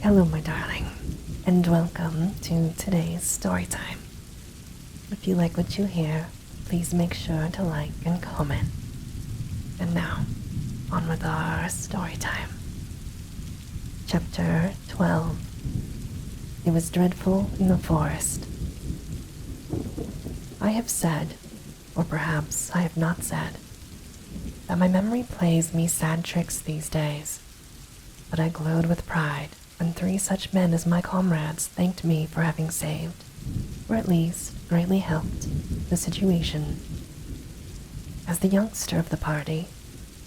Hello, my darling, and welcome to today's story time. If you like what you hear, please make sure to like and comment. And now, on with our story time. Chapter 12. It was dreadful in the forest. I have said, or perhaps I have not said, that my memory plays me sad tricks these days, but I glowed with pride when 3 such men as my comrades thanked me for having saved, or at least greatly helped, the situation. As the youngster of the party,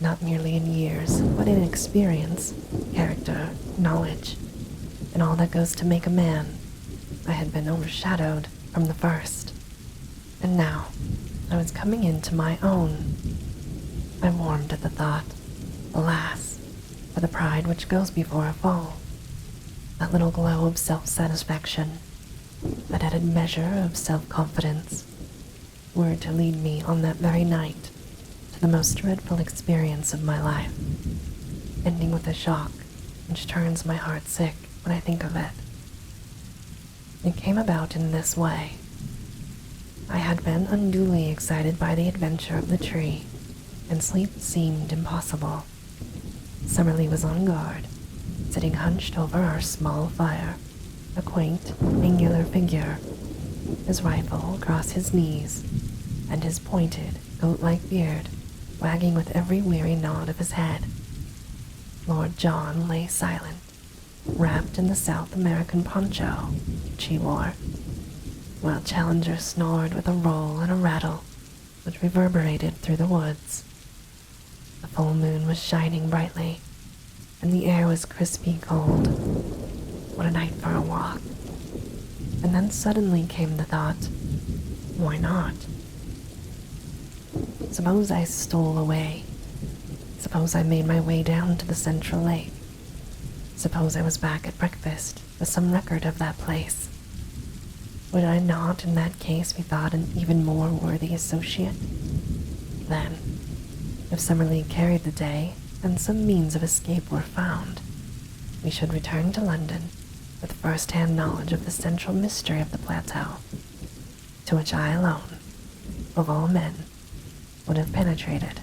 not merely in years, but in experience, character, knowledge, and all that goes to make a man, I had been overshadowed from the first. And now, I was coming into my own. I warmed at the thought, alas, for the pride which goes before a fall. That little glow of self-satisfaction, that added measure of self-confidence, were to lead me on that very night to the most dreadful experience of my life, ending with a shock which turns my heart sick when I think of it. It came about in this way. I had been unduly excited by the adventure of the tree, and sleep seemed impossible. Summerlee was on guard, sitting hunched over our small fire, a quaint, angular figure, his rifle across his knees, and his pointed, goat-like beard wagging with every weary nod of his head. Lord John lay silent, wrapped in the South American poncho which he wore, while Challenger snored with a roll and a rattle which reverberated through the woods. The full moon was shining brightly, and the air was crispy cold. What a night for a walk. And then suddenly came the thought, why not? Suppose I stole away. Suppose I made my way down to the central lake. Suppose I was back at breakfast with some record of that place. Would I not in that case be thought an even more worthy associate? Then, if Summerlee carried the day and some means of escape were found, we should return to London with first-hand knowledge of the central mystery of the plateau, to which I alone, of all men, would have penetrated.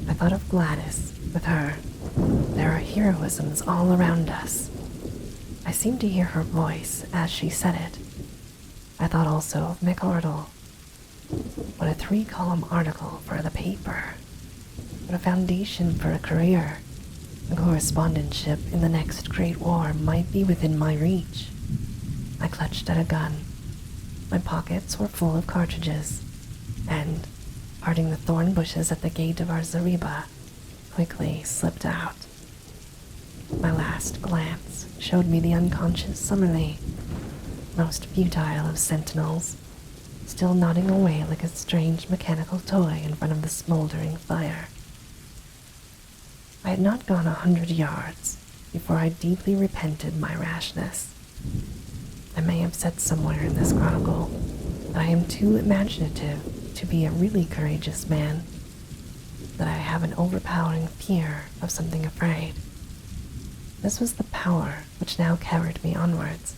I thought of Gladys. With her, there are heroisms all around us. I seemed to hear her voice as she said it. I thought also of McArdle. What a 3-column article for the paper. What a foundation for a career. A correspondentship in the next great war might be within my reach. I clutched at a gun. My pockets were full of cartridges, and, parting the thorn bushes at the gate of our zareba, quickly slipped out. My last glance showed me the unconscious Summerlee, most futile of sentinels, still nodding away like a strange mechanical toy in front of the smoldering fire. I had not gone 100 yards before I deeply repented my rashness. I may have said somewhere in this chronicle that I am too imaginative to be a really courageous man, that I have an overpowering fear of something afraid. This was the power which now carried me onwards.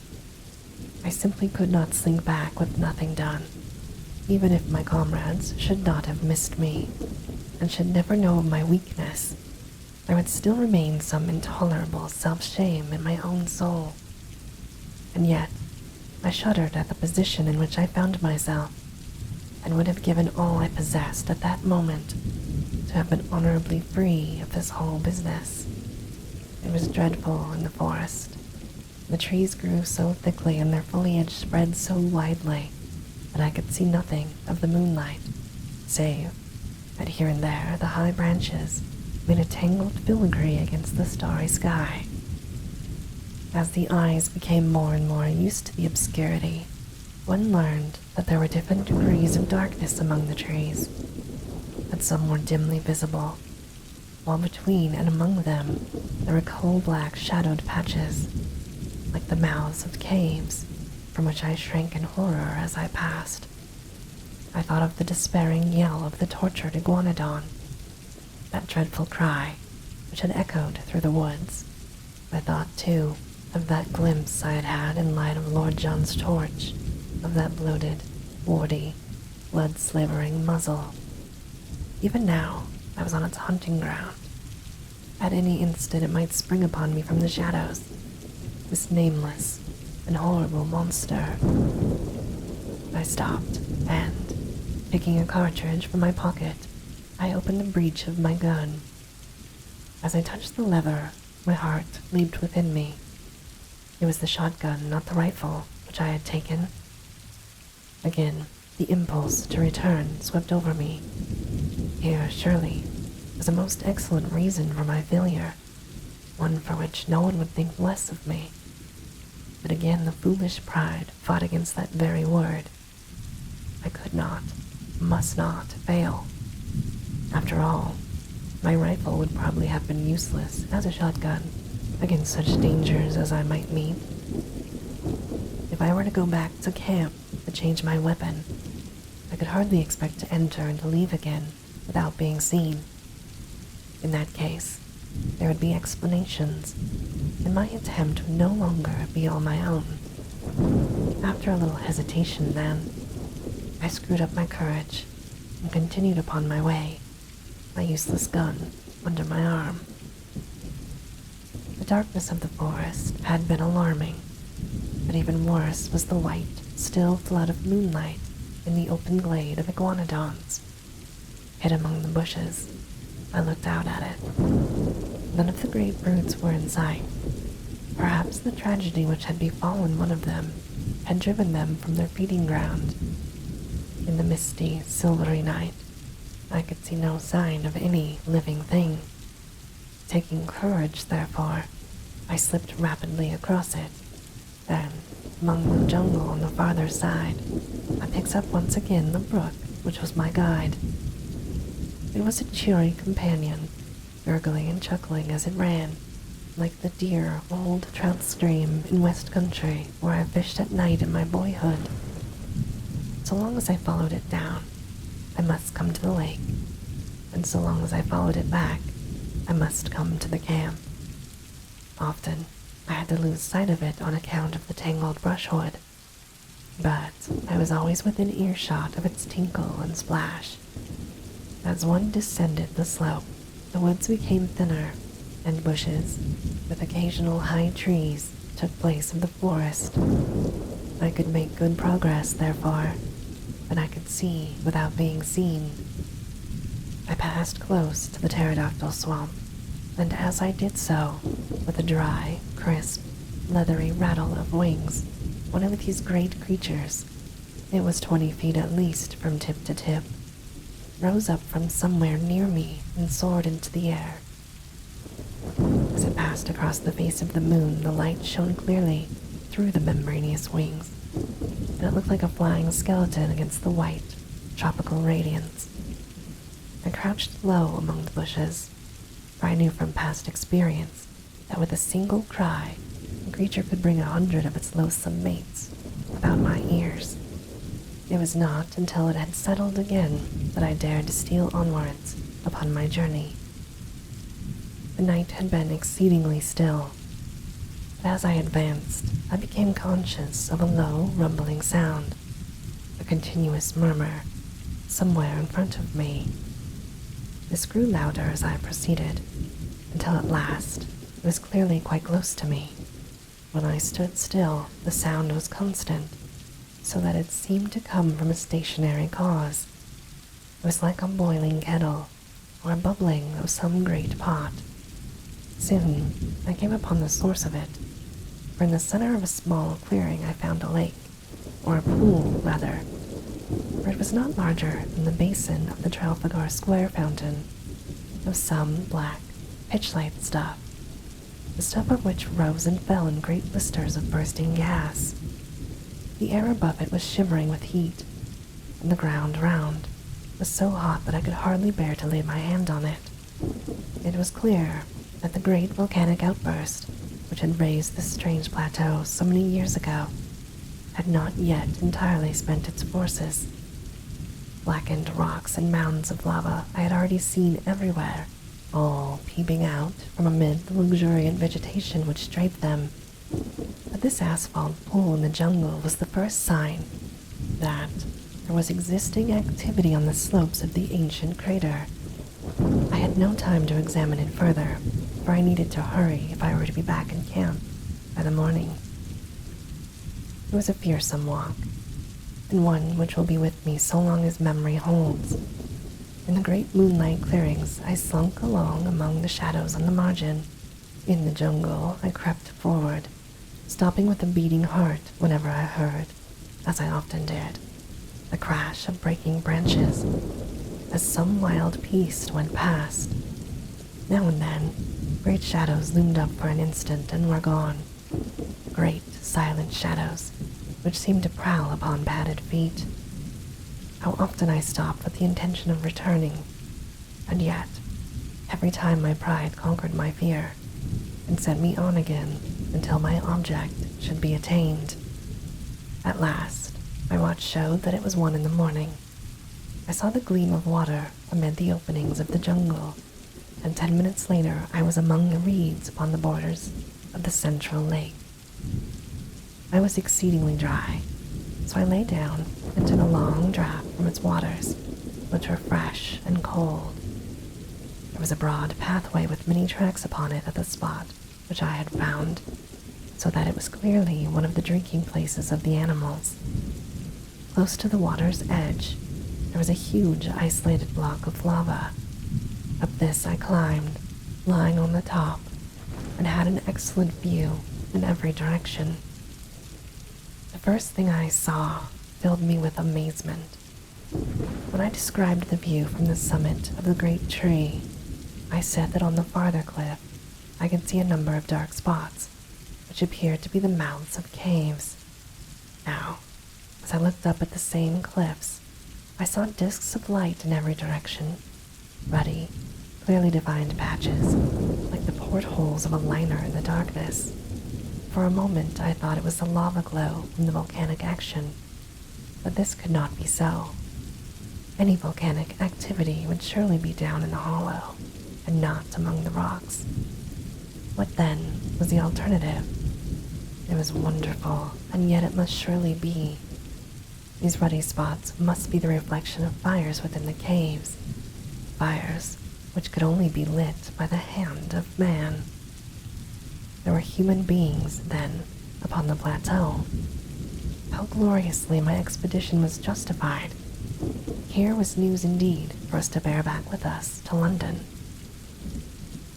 I simply could not slink back with nothing done, even if my comrades should not have missed me, and should never know of my weakness. There would still remain some intolerable self-shame in my own soul. And yet, I shuddered at the position in which I found myself, and would have given all I possessed at that moment to have been honorably free of this whole business. It was dreadful in the forest. The trees grew so thickly and their foliage spread so widely that I could see nothing of the moonlight, save that here and there the high branches made a tangled filigree against the starry sky. As the eyes became more and more used to the obscurity, one learned that there were different degrees of darkness among the trees, that some were dimly visible, while between and among them there were coal-black shadowed patches, like the mouths of caves, from which I shrank in horror as I passed. I thought of the despairing yell of the tortured iguanodon, that dreadful cry which had echoed through the woods, I thought, too, of that glimpse I had had in light of Lord John's torch, of that bloated, warty, blood-slavering muzzle. Even now, I was on its hunting ground. At any instant it might spring upon me from the shadows, this nameless and horrible monster. I stopped, and, picking a cartridge from my pocket, I opened the breech of my gun. As I touched the lever, my heart leaped within me. It was the shotgun, not the rifle, which I had taken. Again, the impulse to return swept over me. Here, surely, was a most excellent reason for my failure, one for which no one would think less of me. But again the foolish pride fought against that very word. I could not, must not fail. After all, my rifle would probably have been useless as a shotgun against such dangers as I might meet. If I were to go back to camp to change my weapon, I could hardly expect to enter and to leave again without being seen. In that case, there would be explanations, and my attempt would no longer be all my own. After a little hesitation, then, I screwed up my courage and continued upon my way, my useless gun under my arm. The darkness of the forest had been alarming, but even worse was the white, still flood of moonlight in the open glade of iguanodons. Hid among the bushes, I looked out at it. None of the great brutes were in sight. Perhaps the tragedy which had befallen one of them had driven them from their feeding ground. In the misty, silvery night, I could see no sign of any living thing. Taking courage, therefore, I slipped rapidly across it. Then, among the jungle on the farther side, I picked up once again the brook which was my guide. It was a cheery companion, gurgling and chuckling as it ran, like the dear old trout stream in West Country where I fished at night in my boyhood. So long as I followed it down, I must come to the lake, and so long as I followed it back, I must come to the camp. Often, I had to lose sight of it on account of the tangled brushwood, but I was always within earshot of its tinkle and splash. As one descended the slope, the woods became thinner, and bushes, with occasional high trees, took place of the forest. I could make good progress, therefore, but I could see without being seen. I passed close to the pterodactyl swamp, and as I did so, with a dry, crisp, leathery rattle of wings, one of these great creatures, it was 20 feet at least from tip to tip, rose up from somewhere near me and soared into the air. As it passed across the face of the moon, the light shone clearly through the membranous wings, and it looked like a flying skeleton against the white, tropical radiance. I crouched low among the bushes, for I knew from past experience that with a single cry, the creature could bring 100 of its loathsome mates about my ears. It was not until it had settled again that I dared to steal onwards upon my journey. The night had been exceedingly still, but as I advanced, I became conscious of a low, rumbling sound, a continuous murmur, somewhere in front of me. This grew louder as I proceeded, until at last it was clearly quite close to me. When I stood still, the sound was constant, so that it seemed to come from a stationary cause. It was like a boiling kettle, or a bubbling of some great pot. Soon I came upon the source of it, for in the center of a small clearing I found a lake, or a pool, rather, for it was not larger than the basin of the Trafalgar Square fountain, of some black, pitch-like stuff, the stuff of which rose and fell in great blisters of bursting gas. The air above it was shivering with heat, and the ground around was so hot that I could hardly bear to lay my hand on it. It was clear that the great volcanic outburst, which had raised this strange plateau so many years ago, had not yet entirely spent its forces. Blackened rocks and mounds of lava I had already seen everywhere all peeping out from amid the luxuriant vegetation which draped them. But this asphalt pool in the jungle was the first sign that there was existing activity on the slopes of the ancient crater. I had no time to examine it further, for I needed to hurry if I were to be back in camp by the morning. It was a fearsome walk, and one which will be with me so long as memory holds. In the great moonlight clearings, I slunk along among the shadows on the margin. In the jungle, I crept forward, stopping with a beating heart whenever I heard, as I often did, the crash of breaking branches, as some wild beast went past. Now and then, great shadows loomed up for an instant and were gone. Great, silent shadows, which seemed to prowl upon padded feet. How often I stopped with the intention of returning, and yet, every time my pride conquered my fear, and sent me on again until my object should be attained. At last, my watch showed that it was 1 in the morning. I saw the gleam of water amid the openings of the jungle, and 10 minutes later I was among the reeds upon the borders of the central lake. I was exceedingly dry, so I lay down and took a long draught from its waters, which were fresh and cold. There was a broad pathway with many tracks upon it at the spot which I had found, so that it was clearly one of the drinking places of the animals. Close to the water's edge, there was a huge isolated block of lava. Up this I climbed, lying on the top, and had an excellent view in every direction. The first thing I saw filled me with amazement. When I described the view from the summit of the great tree, I said that on the farther cliff I could see a number of dark spots, which appeared to be the mouths of caves. Now, as I looked up at the same cliffs, I saw discs of light in every direction, ruddy, clearly defined patches, like the portholes of a liner in the darkness. For a moment I thought it was the lava glow from the volcanic action, but this could not be so. Any volcanic activity would surely be down in the hollow, and not among the rocks. What then was the alternative? It was wonderful, and yet it must surely be. These ruddy spots must be the reflection of fires within the caves, fires which could only be lit by the hand of man. There were human beings, then, upon the plateau. How gloriously my expedition was justified. Here was news indeed for us to bear back with us to London.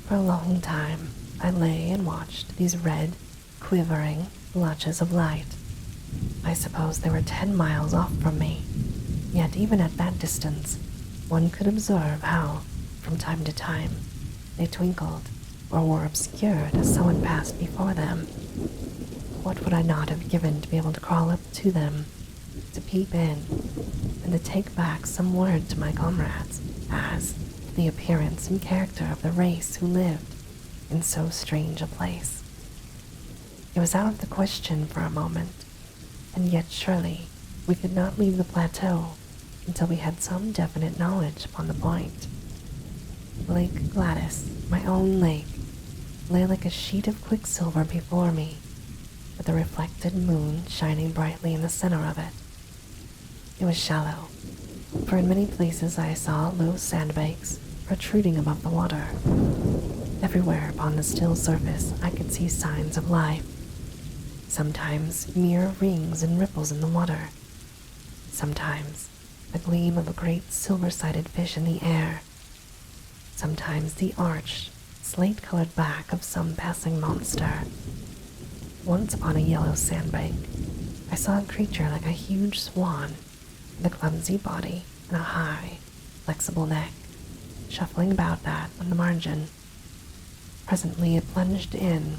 For a long time, I lay and watched these red, quivering blotches of light. I suppose they were 10 miles off from me, yet even at that distance, one could observe how, from time to time, they twinkled or were obscured as someone passed before them. What would I not have given to be able to crawl up to them, to peep in, and to take back some word to my comrades as to the appearance and character of the race who lived in so strange a place? It was out of the question for a moment, and yet surely we could not leave the plateau until we had some definite knowledge upon the point. Lake Gladys, my own lake, lay like a sheet of quicksilver before me, with the reflected moon shining brightly in the center of it. It was shallow, for in many places I saw low sandbanks protruding above the water. Everywhere upon the still surface I could see signs of life, sometimes mere rings and ripples in the water, sometimes the gleam of a great silver-sided fish in the air, sometimes the arched, slate-colored back of some passing monster. Once upon a yellow sandbank, I saw a creature like a huge swan, with a clumsy body and a high, flexible neck, shuffling about that on the margin. Presently it plunged in,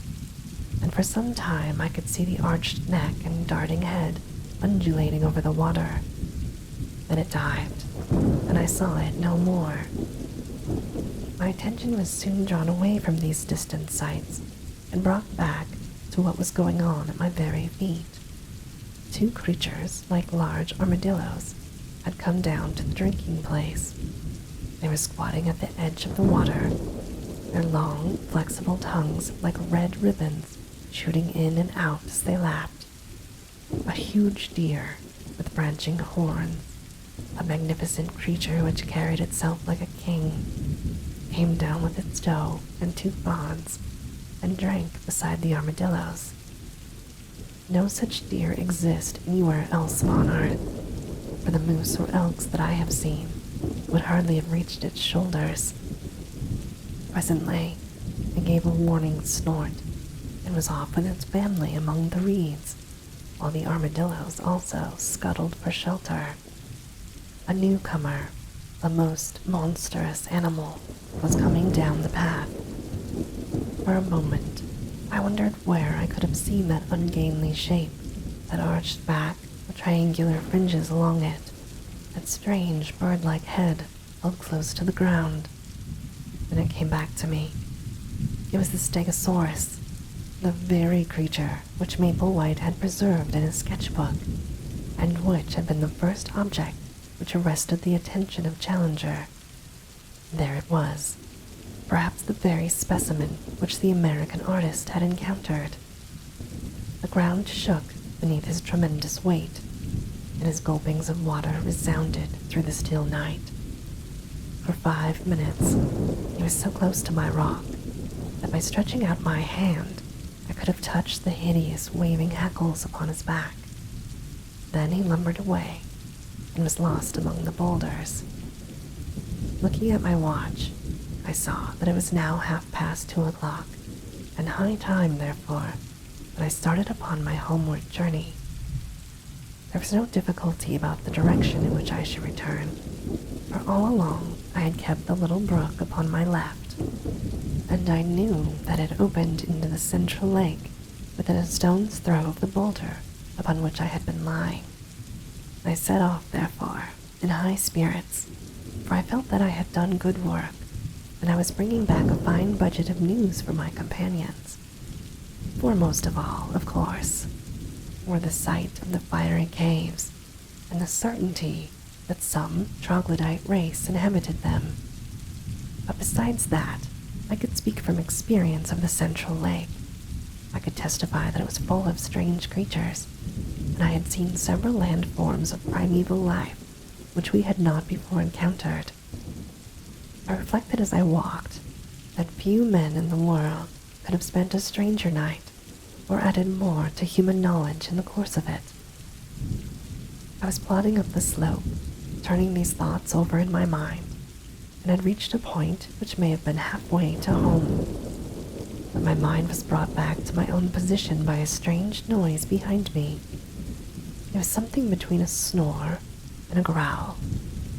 and for some time I could see the arched neck and darting head undulating over the water. Then it dived, and I saw it no more. My attention was soon drawn away from these distant sights and brought back to what was going on at my very feet. Two creatures, like large armadillos, had come down to the drinking place. They were squatting at the edge of the water, their long, flexible tongues like red ribbons shooting in and out as they lapped. A huge deer with branching horns, a magnificent creature which carried itself like a king, came down with its doe and 2 fawns and drank beside the armadillos. No such deer exist anywhere else on earth, for the moose or elks that I have seen would hardly have reached its shoulders. Presently, it gave a warning snort and was off with its family among the reeds, while the armadillos also scuttled for shelter. A newcomer, a most monstrous animal, was coming down the path. For a moment, I wondered where I could have seen that ungainly shape that arched back with triangular fringes along it, that strange bird-like head held close to the ground. Then it came back to me. It was the Stegosaurus, the very creature which Maplewhite had preserved in his sketchbook, and which had been the first object which arrested the attention of Challenger. There it was, perhaps the very specimen which the American artist had encountered. The ground shook beneath his tremendous weight, and his gulpings of water resounded through the still night. For 5 minutes, he was so close to my rock that by stretching out my hand, I could have touched the hideous waving hackles upon his back. Then he lumbered away and was lost among the boulders. Looking at my watch, I saw that it was now 2:30, and high time, therefore, that I started upon my homeward journey. There was no difficulty about the direction in which I should return, for all along I had kept the little brook upon my left, and I knew that it opened into the central lake within a stone's throw of the boulder upon which I had been lying. I set off, therefore, in high spirits, for I felt that I had done good work, and I was bringing back a fine budget of news for my companions. Foremost of all, of course, were the sight of the fiery caves and the certainty that some troglodyte race inhabited them. But besides that, I could speak from experience of the central lake. I could testify that it was full of strange creatures, and I had seen several landforms of primeval life which we had not before encountered. I reflected as I walked that few men in the world could have spent a stranger night or added more to human knowledge in the course of it. I was plodding up the slope, turning these thoughts over in my mind, and had reached a point which may have been halfway to home. But my mind was brought back to my own position by a strange noise behind me. It was something between a snore and a growl,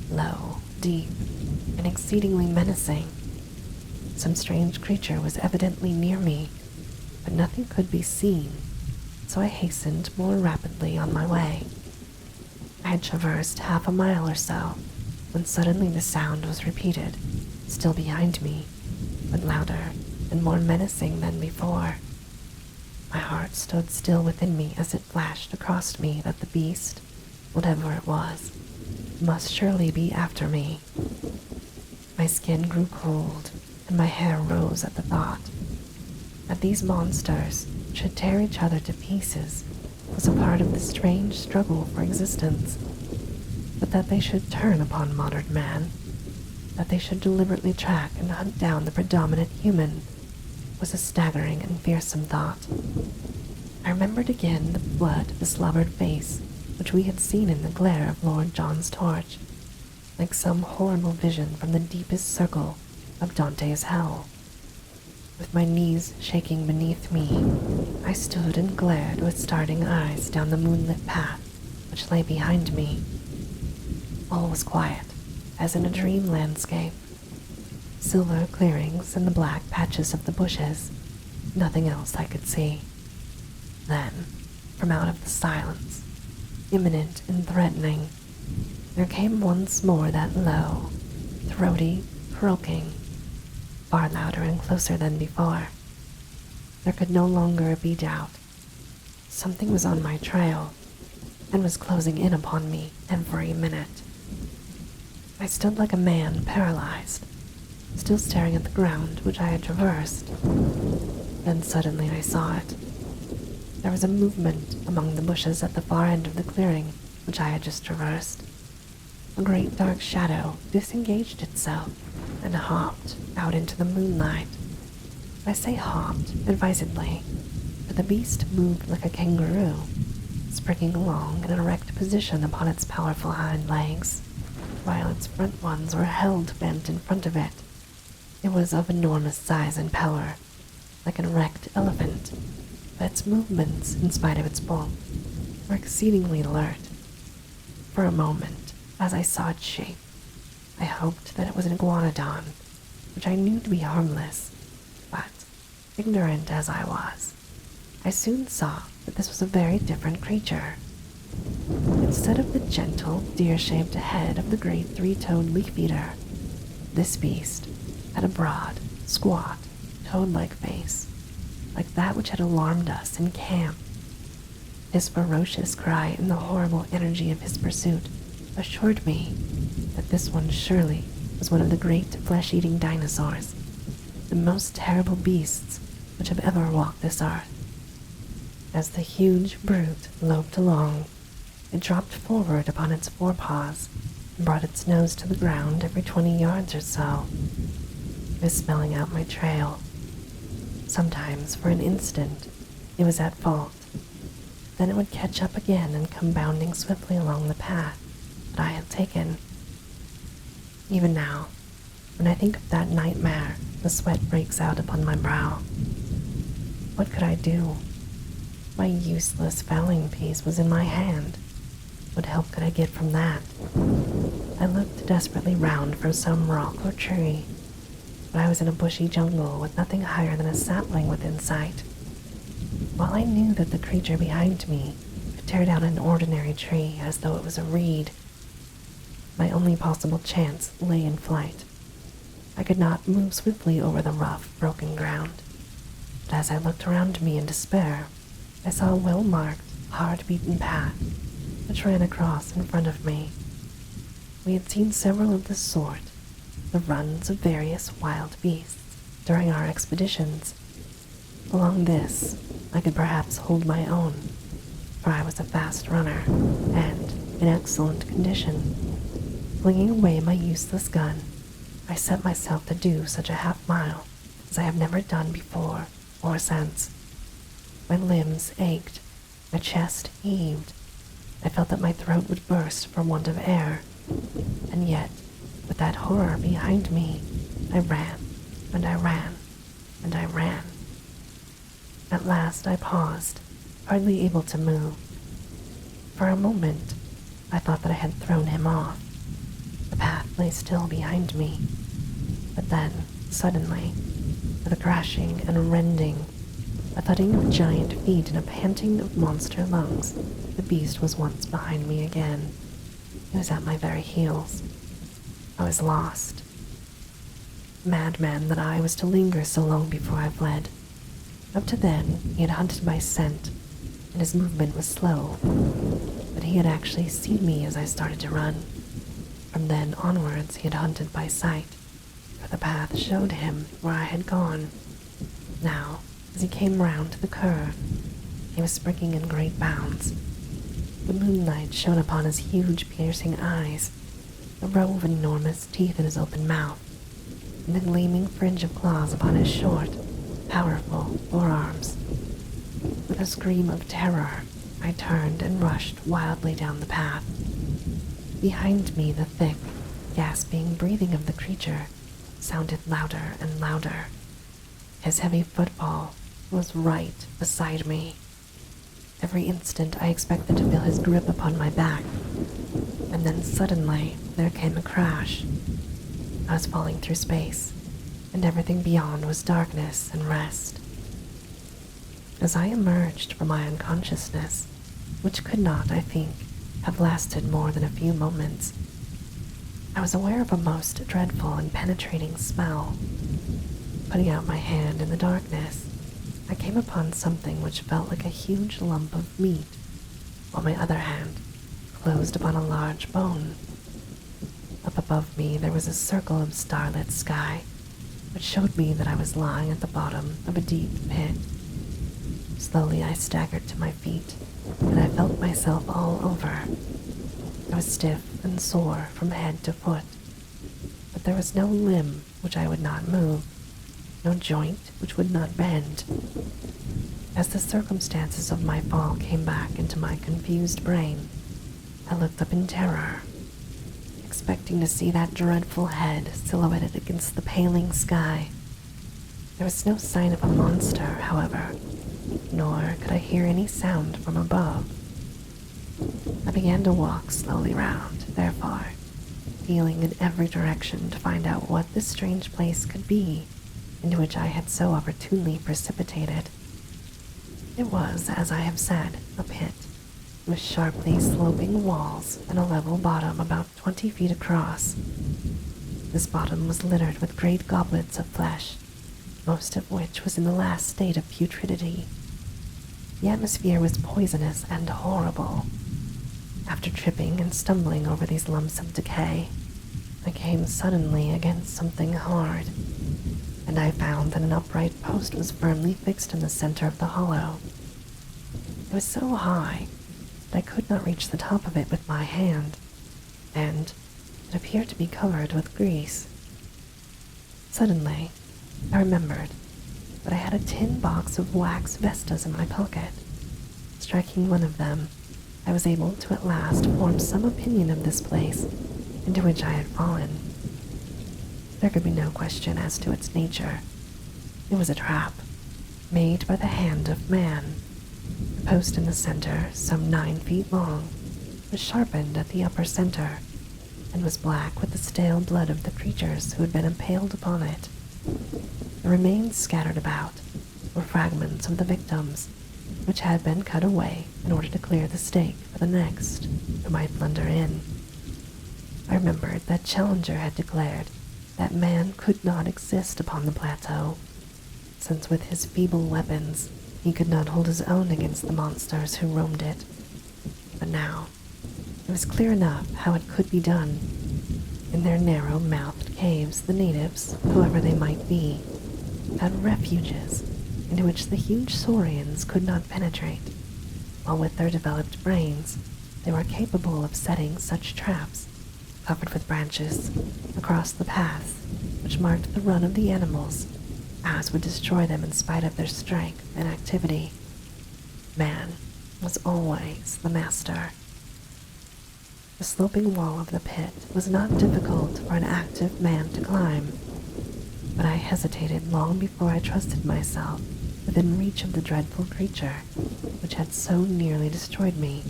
low, deep, and exceedingly menacing. Some strange creature was evidently near me, but nothing could be seen, so I hastened more rapidly on my way. I had traversed 1/2 mile or so, when suddenly the sound was repeated, still behind me, but louder and more menacing than before. My heart stood still within me as it flashed across me that the beast, whatever it was, must surely be after me. My skin grew cold, and my hair rose at the thought. That these monsters should tear each other to pieces was a part of the strange struggle for existence, but that they should turn upon modern man, that they should deliberately track and hunt down the predominant human, was a staggering and fearsome thought. I remembered again the blood-beslobbered face which we had seen in the glare of Lord John's torch, like some horrible vision from the deepest circle of Dante's hell. With my knees shaking beneath me, I stood and glared with starting eyes down the moonlit path which lay behind me. All was quiet, as in a dream landscape. Silver clearings and the black patches of the bushes, nothing else I could see. Then, from out of the silence, imminent and threatening, there came once more that low, throaty croaking, far louder and closer than before. There could no longer be doubt. Something was on my trail, and was closing in upon me every minute. I stood like a man paralyzed, still staring at the ground which I had traversed. Then suddenly I saw it. There was a movement among the bushes at the far end of the clearing which I had just traversed. A great dark shadow disengaged itself and hopped out into the moonlight. I say hopped advisedly, for the beast moved like a kangaroo, springing along in an erect position upon its powerful hind legs, while its front ones were held bent in front of it. It was of enormous size and power, like an erect elephant, but its movements, in spite of its bulk, were exceedingly alert. For a moment, as I saw its shape, I hoped that it was an iguanodon, which I knew to be harmless, but, ignorant as I was, I soon saw that this was a very different creature. Instead of the gentle, deer-shaped head of the great three-toed leaf-eater, this beast had a broad, squat, toad-like face, like that which had alarmed us in camp. His ferocious cry and the horrible energy of his pursuit assured me that this one surely was one of the great flesh-eating dinosaurs, the most terrible beasts which have ever walked this earth. As the huge brute loped along, it dropped forward upon its forepaws and brought its nose to the ground every 20 yards or so. It was smelling out my trail. Sometimes, for an instant, it was at fault. Then it would catch up again and come bounding swiftly along the path that I had taken. Even now, when I think of that nightmare, the sweat breaks out upon my brow. What could I do? My useless fowling piece was in my hand. What help could I get from that? I looked desperately round for some rock or tree, but I was in a bushy jungle with nothing higher than a sapling within sight. While I knew that the creature behind me could tear down an ordinary tree as though it was a reed, my only possible chance lay in flight. I could not move swiftly over the rough, broken ground, but as I looked around me in despair, I saw a well-marked, hard-beaten path which ran across in front of me. We had seen several of the sort, the runs of various wild beasts, during our expeditions. Along this, I could perhaps hold my own, for I was a fast runner and in excellent condition. Flinging away my useless gun, I set myself to do such a half-mile as I have never done before or since. My limbs ached, my chest heaved. I felt that my throat would burst for want of air, and yet, with that horror behind me, I ran, and I ran, and I ran. At last I paused, hardly able to move. For a moment, I thought that I had thrown him off. The path lay still behind me, but then, suddenly, with a crashing and rending, a thudding of giant feet and a panting of monster lungs, the beast was once behind me again. He was at my very heels. I was lost. Madman that I was to linger so long before I fled. Up to then, he had hunted by scent, and his movement was slow, but he had actually seen me as I started to run. From then onwards, he had hunted by sight, for the path showed him where I had gone. Now, as he came round to the curve, he was springing in great bounds. The moonlight shone upon his huge, piercing eyes, a row of enormous teeth in his open mouth, and the gleaming fringe of claws upon his short, powerful forearms. With a scream of terror, I turned and rushed wildly down the path. Behind me, the thick, gasping breathing of the creature sounded louder and louder. His heavy footfall was right beside me. Every instant I expected to feel his grip upon my back, and then suddenly there came a crash. I was falling through space, and everything beyond was darkness and rest. As I emerged from my unconsciousness, which could not, I think, have lasted more than a few moments, I was aware of a most dreadful and penetrating smell. Putting out my hand in the darkness, I came upon something which felt like a huge lump of meat, while my other hand closed upon a large bone. Up above me there was a circle of starlit sky, which showed me that I was lying at the bottom of a deep pit. Slowly I staggered to my feet, and I felt myself all over. I was stiff and sore from head to foot, but there was no limb which I would not move, no joint which would not bend. As the circumstances of my fall came back into my confused brain, I looked up in terror, expecting to see that dreadful head silhouetted against the paling sky. There was no sign of a monster, however, nor could I hear any sound from above. I began to walk slowly round, therefore, feeling in every direction to find out what this strange place could be into which I had so opportunely precipitated. It was, as I have said, a pit, with sharply sloping walls and a level bottom about 20 feet across. This bottom was littered with great goblets of flesh, most of which was in the last state of putridity. The atmosphere was poisonous and horrible. After tripping and stumbling over these lumps of decay, I came suddenly against something hard, and I found that an upright post was firmly fixed in the center of the hollow. It was so high that I could not reach the top of it with my hand, and it appeared to be covered with grease. Suddenly, I remembered that I had a tin box of wax vestas in my pocket. Striking one of them, I was able to at last form some opinion of this place into which I had fallen. There could be no question as to its nature. It was a trap, made by the hand of man. The post in the center, some 9 feet long, was sharpened at the upper center, and was black with the stale blood of the creatures who had been impaled upon it. The remains scattered about were fragments of the victims, which had been cut away in order to clear the stake for the next who might blunder in. I remembered that Challenger had declared that man could not exist upon the plateau, since with his feeble weapons he could not hold his own against the monsters who roamed it. But now, it was clear enough how it could be done. In their narrow-mouthed caves, the natives, whoever they might be, had refuges into which the huge saurians could not penetrate, while with their developed brains, they were capable of setting such traps, covered with branches, across the paths which marked the run of the animals, as would destroy them in spite of their strength and activity. Man was always the master. The sloping wall of the pit was not difficult for an active man to climb, but I hesitated long before I trusted myself within reach of the dreadful creature which had so nearly destroyed me.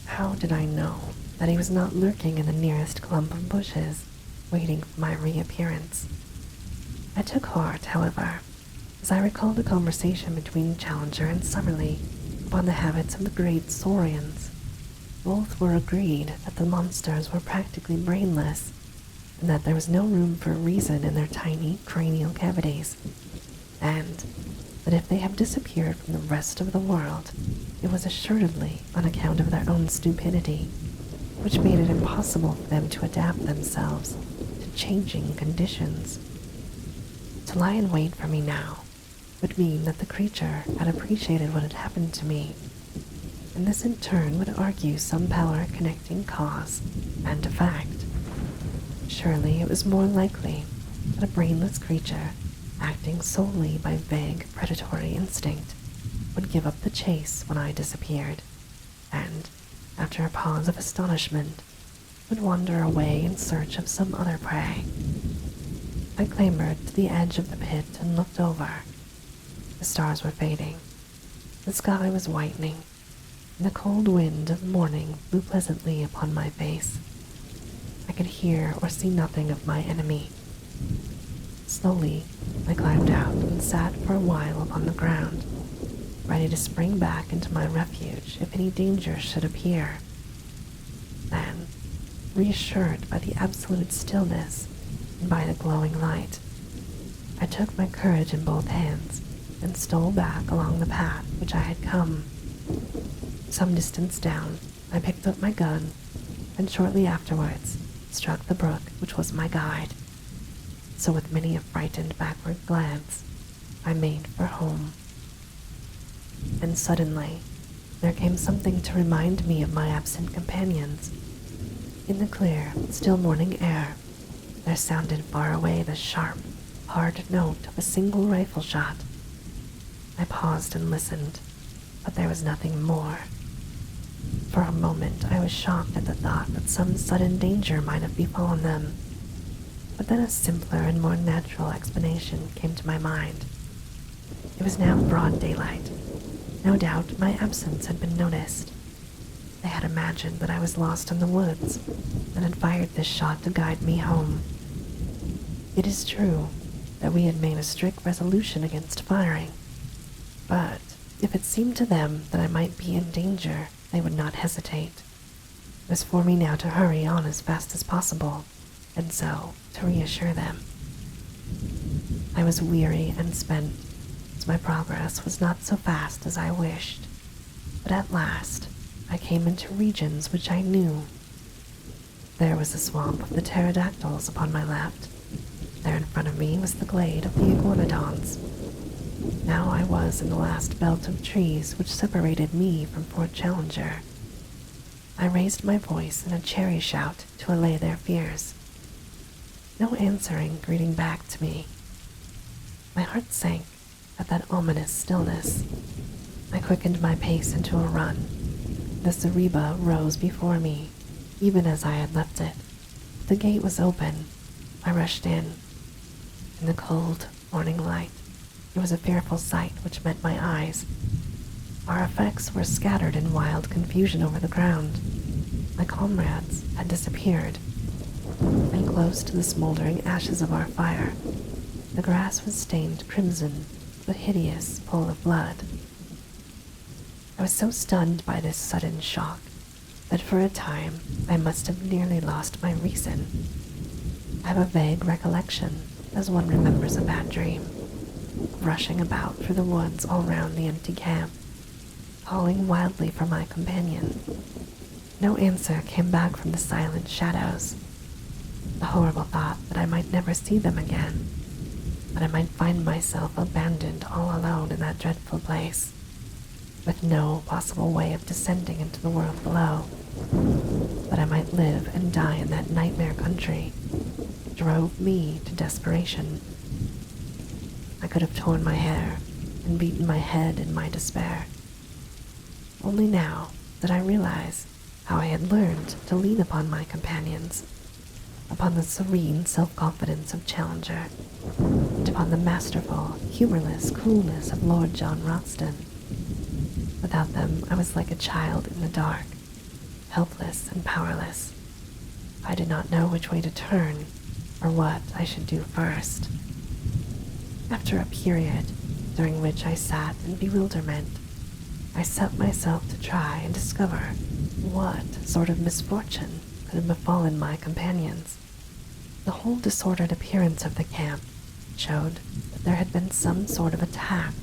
How did I know that he was not lurking in the nearest clump of bushes, waiting for my reappearance? I took heart, however, as I recalled a conversation between Challenger and Summerlee upon the habits of the great saurians. Both were agreed that the monsters were practically brainless, and that there was no room for reason in their tiny cranial cavities, and that if they have disappeared from the rest of the world, it was assuredly on account of their own stupidity, which made it impossible for them to adapt themselves to changing conditions. To lie in wait for me now would mean that the creature had appreciated what had happened to me, and this in turn would argue some power connecting cause and effect. Surely it was more likely that a brainless creature, acting solely by vague predatory instinct, would give up the chase when I disappeared, and, after a pause of astonishment, would wander away in search of some other prey. I clambered to the edge of the pit and looked over. The stars were fading. The sky was whitening, and the cold wind of morning blew pleasantly upon my face. I could hear or see nothing of my enemy. Slowly, I climbed out and sat for a while upon the ground, ready to spring back into my refuge if any danger should appear. Then, reassured by the absolute stillness and by the glowing light, I took my courage in both hands and stole back along the path which I had come. Some distance down, I picked up my gun, and shortly afterwards struck the brook which was my guide. so with many a frightened backward glance, I made for home. And suddenly, there came something to remind me of my absent companions. In the clear, still morning air, there sounded far away the sharp, hard note of a single rifle shot. I paused and listened, but there was nothing more. For a moment I was shocked at the thought that some sudden danger might have befallen them, but then a simpler and more natural explanation came to my mind. It was now broad daylight. No doubt my absence had been noticed. They had imagined that I was lost in the woods and had fired this shot to guide me home. It is true that we had made a strict resolution against firing, but if it seemed to them that I might be in danger, they would not hesitate. It was for me now to hurry on as fast as possible, and so to reassure them. I was weary and spent, as my progress was not so fast as I wished, but at last I came into regions which I knew. There was the swamp of the pterodactyls upon my left. There in front of me was the glade of the iguanodons. Now I was in the last belt of trees which separated me from Fort Challenger. I raised my voice in a cheery shout to allay their fears. No answering greeting back to me. My heart sank at that ominous stillness. I quickened my pace into a run. The zareba rose before me, even as I had left it. The gate was open. I rushed in. In the cold morning light, it was a fearful sight which met my eyes. Our effects were scattered in wild confusion over the ground. My comrades had disappeared, and close to the smoldering ashes of our fire, the grass was stained crimson with a hideous pool of blood. I was so stunned by this sudden shock that for a time I must have nearly lost my reason. I have a vague recollection, as one remembers a bad dream, rushing about through the woods all round the empty camp, calling wildly for my companion. No answer came back from the silent shadows. The horrible thought that I might never see them again, that I might find myself abandoned all alone in that dreadful place, with no possible way of descending into the world below, that I might live and die in that nightmare country, drove me to desperation. I could have torn my hair and beaten my head in my despair. Only now did I realize how I had learned to lean upon my companions, upon the serene self-confidence of Challenger, and upon the masterful, humorless coolness of Lord John Roxton. Without them, I was like a child in the dark, helpless and powerless. I did not know which way to turn, or what I should do first. After a period during which I sat in bewilderment, I set myself to try and discover what sort of misfortune could have befallen my companions. The whole disordered appearance of the camp showed that there had been some sort of attack,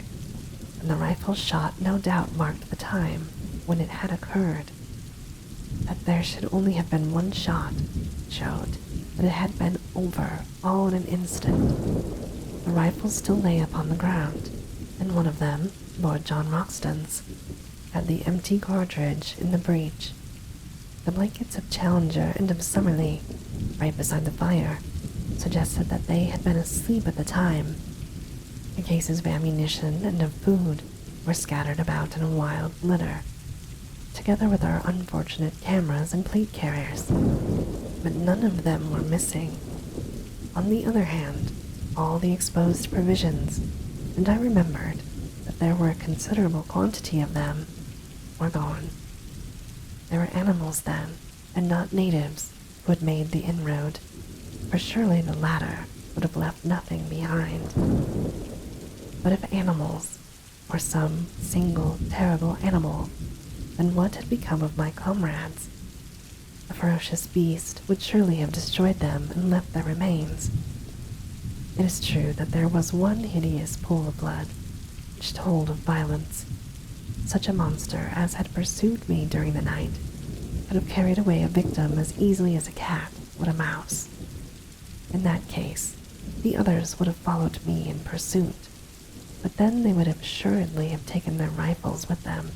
and the rifle shot no doubt marked the time when it had occurred. That there should only have been one shot showed that it had been over all in an instant. The rifles still lay upon the ground, and one of them, Lord John Roxton's, had the empty cartridge in the breech. The blankets of Challenger and of Summerlee, right beside the fire, suggested that they had been asleep at the time. The cases of ammunition and of food were scattered about in a wild litter, together with our unfortunate cameras and plate carriers, but none of them were missing. On the other hand, all the exposed provisions, and I remembered that there were a considerable quantity of them, were gone. There were animals then, and not natives, who had made the inroad, for surely the latter would have left nothing behind. But if animals, or some single terrible animal, then what had become of my comrades? A ferocious beast would surely have destroyed them and left their remains. It is true that there was one hideous pool of blood, which told of violence. Such a monster as had pursued me during the night could have carried away a victim as easily as a cat would a mouse. In that case, The others would have followed me in pursuit, but then they would assuredly have taken their rifles with them.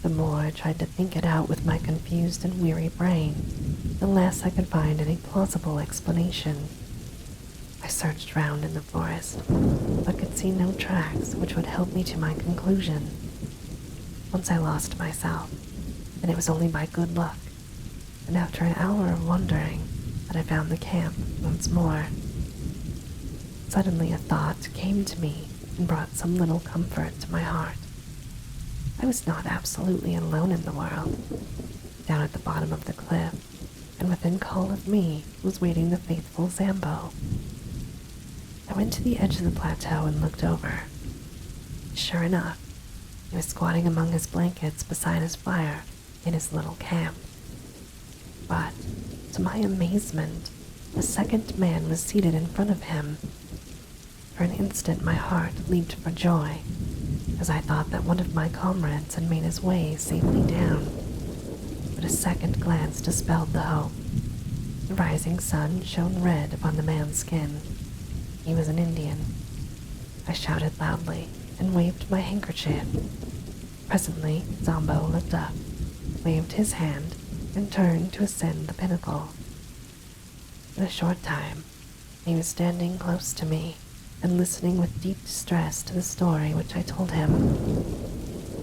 The more I tried to think it out with my confused and weary brain, the less I could find any plausible explanation. I searched round in the forest, but could see no tracks which would help me to my conclusion. Once I lost myself, and it was only by good luck, and after an hour of wandering, that I found the camp once more. Suddenly a thought came to me and brought some little comfort to my heart. I was not absolutely alone in the world. Down at the bottom of the cliff, and within call of me, was waiting the faithful Zambo. I went to the edge of the plateau and looked over. Sure enough, he was squatting among his blankets beside his fire in his little camp. But, to my amazement, a second man was seated in front of him. For an instant my heart leaped for joy, as I thought that one of my comrades had made his way safely down. But a second glance dispelled the hope. The rising sun shone red upon the man's skin. He was an Indian. I shouted loudly and waved my handkerchief. Presently, Zambo looked up, waved his hand, and turned to ascend the pinnacle. In a short time, he was standing close to me and listening with deep distress to the story which I told him.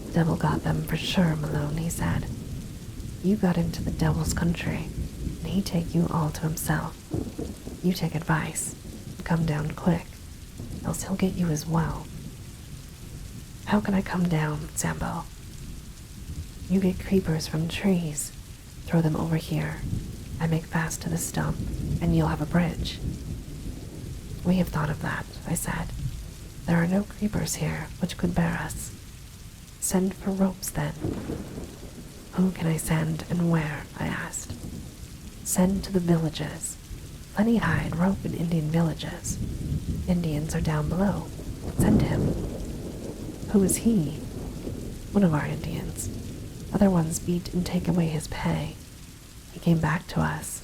"The devil got them for sure, Malone," he said. "You got into the devil's country, and he take you all to himself. You take advice, and come down quick, else he'll get you as well." "How can I come down, Zambo?" "You get creepers from trees, throw them over here. I make fast to the stump, and you'll have a bridge." "We have thought of that," I said. "There are no creepers here which could bear us." "Send for ropes, then." "Who can I send and where?" I asked. "Send to the villages. Plenty hide rope in Indian villages. Indians are down below. Send him." "Who is he?" "One of our Indians. Other ones beat and take away his pay. He came back to us.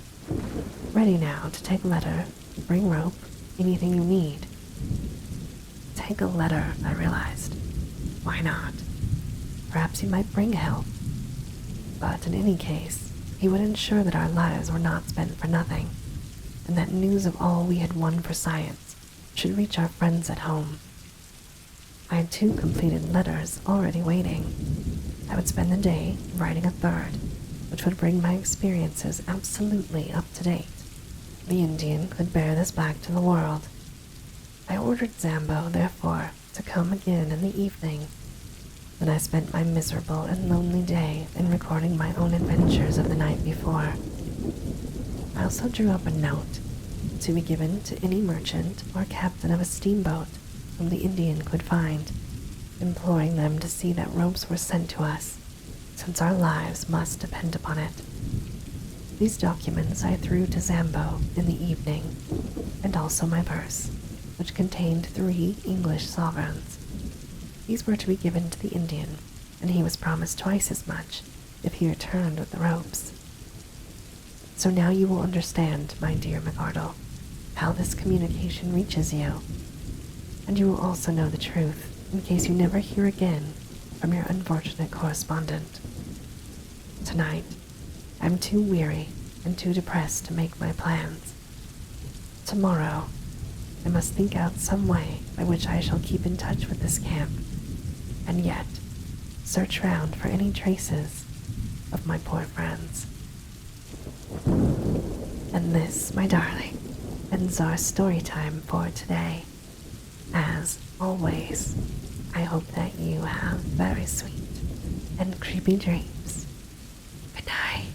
Ready now to take letter, bring rope, anything you need." Take a letter, I realized. Why not? Perhaps he might bring help. But in any case, he would ensure that our lives were not spent for nothing, and that news of all we had won for science should reach our friends at home. I had 2 completed letters already waiting. I would spend the day writing a third, which would bring my experiences absolutely up to date. The Indian could bear this back to the world. I ordered Zambo, therefore, to come again in the evening. Then I spent my miserable and lonely day in recording my own adventures of the night before. I also drew up a note to be given to any merchant or captain of a steamboat whom the Indian could find, imploring them to see that ropes were sent to us, since our lives must depend upon it. These documents I threw to Zambo in the evening, and also my purse, which contained 3 English sovereigns. These were to be given to the Indian, and he was promised twice as much if he returned with the ropes. So now you will understand, my dear McArdle, how this communication reaches you, and you will also know the truth in case you never hear again from your unfortunate correspondent. Tonight, I'm too weary and too depressed to make my plans. Tomorrow, I must think out some way by which I shall keep in touch with this camp, and yet search round for any traces of my poor friends. And this, my darling, ends our story time for today. As always, I hope that you have very sweet and creepy dreams. Good night.